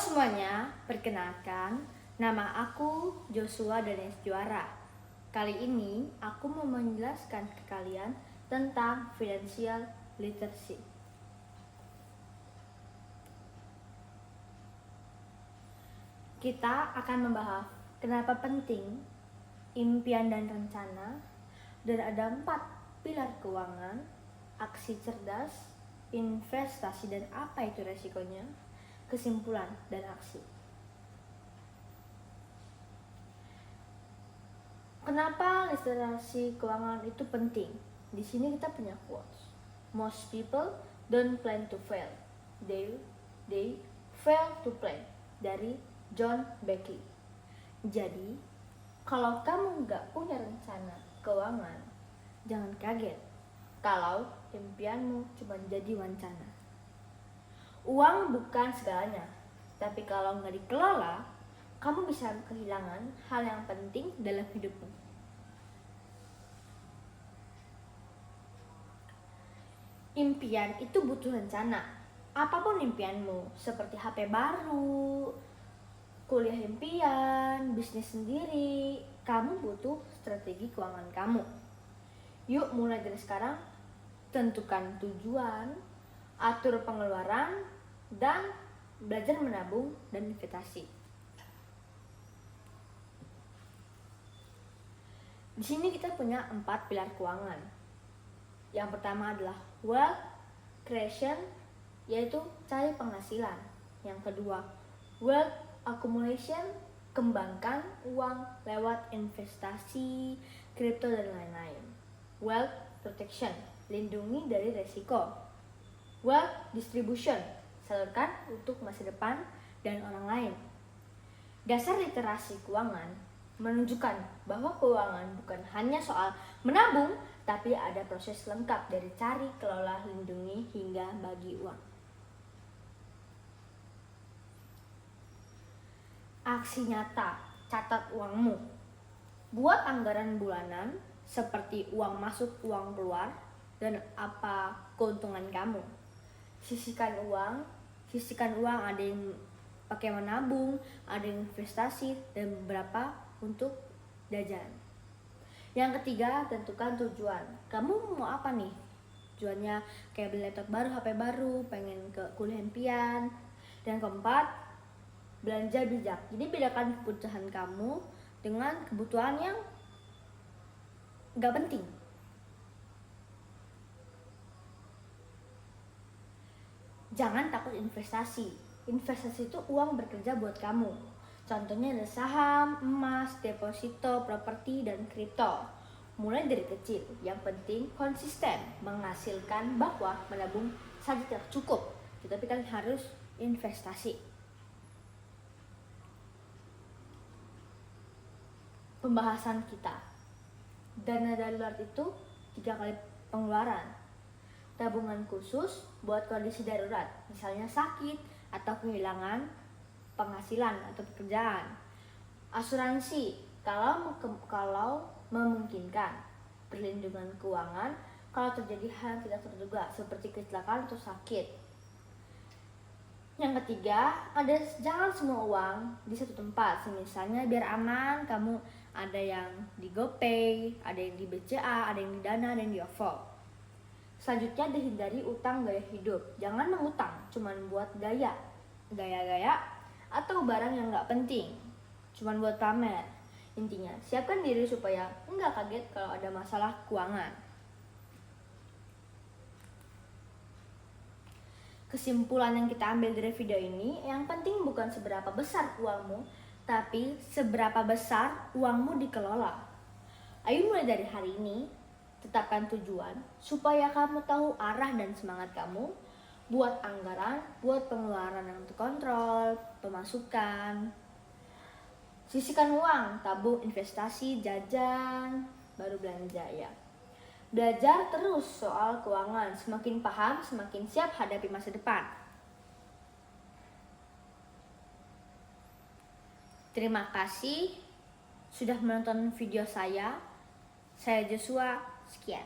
semuanya, perkenalkan, nama aku Joshua Danes Juara. Kali ini aku mau menjelaskan ke kalian tentang financial literacy. Kita akan membahas kenapa penting impian dan rencana, dan ada 4 pilar keuangan, aksi cerdas, investasi dan apa itu resikonya, kesimpulan dan aksi. Kenapa literasi keuangan itu penting? Di sini kita punya quotes. Most people don't plan to fail. They fail to plan, dari John Beckley. Jadi, kalau kamu nggak punya rencana keuangan, jangan kaget kalau impianmu cuma jadi wacana. Uang bukan segalanya, tapi kalau nggak dikelola, kamu bisa kehilangan hal yang penting dalam hidupmu. Impian itu butuh rencana. Apapun impianmu, seperti HP baru, kuliah impian, bisnis sendiri, kamu butuh strategi keuangan kamu. Yuk mulai dari sekarang, tentukan tujuan, atur pengeluaran, dan belajar menabung dan investasi. Di sini kita punya 4 pilar keuangan. Yang pertama adalah wealth creation, yaitu cari penghasilan. Yang kedua, wealth accumulation, kembangkan uang lewat investasi, kripto dan lain-lain. Wealth protection, lindungi dari resiko. Wealth distribution, salurkan untuk masa depan dan orang lain. Dasar literasi keuangan menunjukkan bahwa keuangan bukan hanya soal menabung, tapi ada proses lengkap dari cari, kelola, lindungi, hingga bagi uang. Aksi nyata, catat uangmu. Buat anggaran bulanan seperti uang masuk, uang keluar, dan apa keuntungan kamu. Sisihkan uang, ada yang pakai menabung, ada yang investasi, dan beberapa untuk jajan. Yang ketiga, tentukan tujuan. Kamu mau apa nih? Tujuannya kayak beli laptop baru, HP baru, pengen ke kuliah impian. Dan keempat, belanja bijak. Jadi bedakan kebutuhan kamu dengan kebutuhan yang gak penting. Jangan takut investasi. Investasi itu uang bekerja buat kamu. Contohnya ada saham, emas, deposito, properti, dan kripto. Mulai dari kecil, yang penting konsisten menghasilkan, bahwa menabung saja tidak cukup, tetapi kalian harus investasi. Pembahasan kita, dana darurat itu 3 kali pengeluaran. Tabungan khusus buat kondisi darurat, misalnya sakit atau kehilangan penghasilan atau pekerjaan. Asuransi kalau memungkinkan. Perlindungan keuangan kalau terjadi hal yang tidak terduga seperti kecelakaan atau sakit. Yang ketiga, jangan semua uang di satu tempat. Misalnya biar aman, kamu ada yang di GoPay, ada yang di BCA, ada yang di Dana, ada yang di OVO. Selanjutnya, dihindari utang gaya hidup. Jangan mengutang cuman buat gaya atau barang yang gak penting, cuman buat pamer. Intinya, siapkan diri supaya enggak kaget kalau ada masalah keuangan. Kesimpulan yang kita ambil dari video ini, yang penting bukan seberapa besar uangmu, tapi seberapa besar uangmu dikelola. Ayo mulai dari hari ini, tetapkan tujuan supaya kamu tahu arah dan semangat kamu. Buat anggaran, buat pengeluaran yang terkontrol, pemasukan. Sisihkan uang, tabung, investasi, jajan, baru belanja ya. Belajar terus soal keuangan, semakin paham, semakin siap hadapi masa depan. Terima kasih sudah menonton video saya. Saya Joshua, sekian.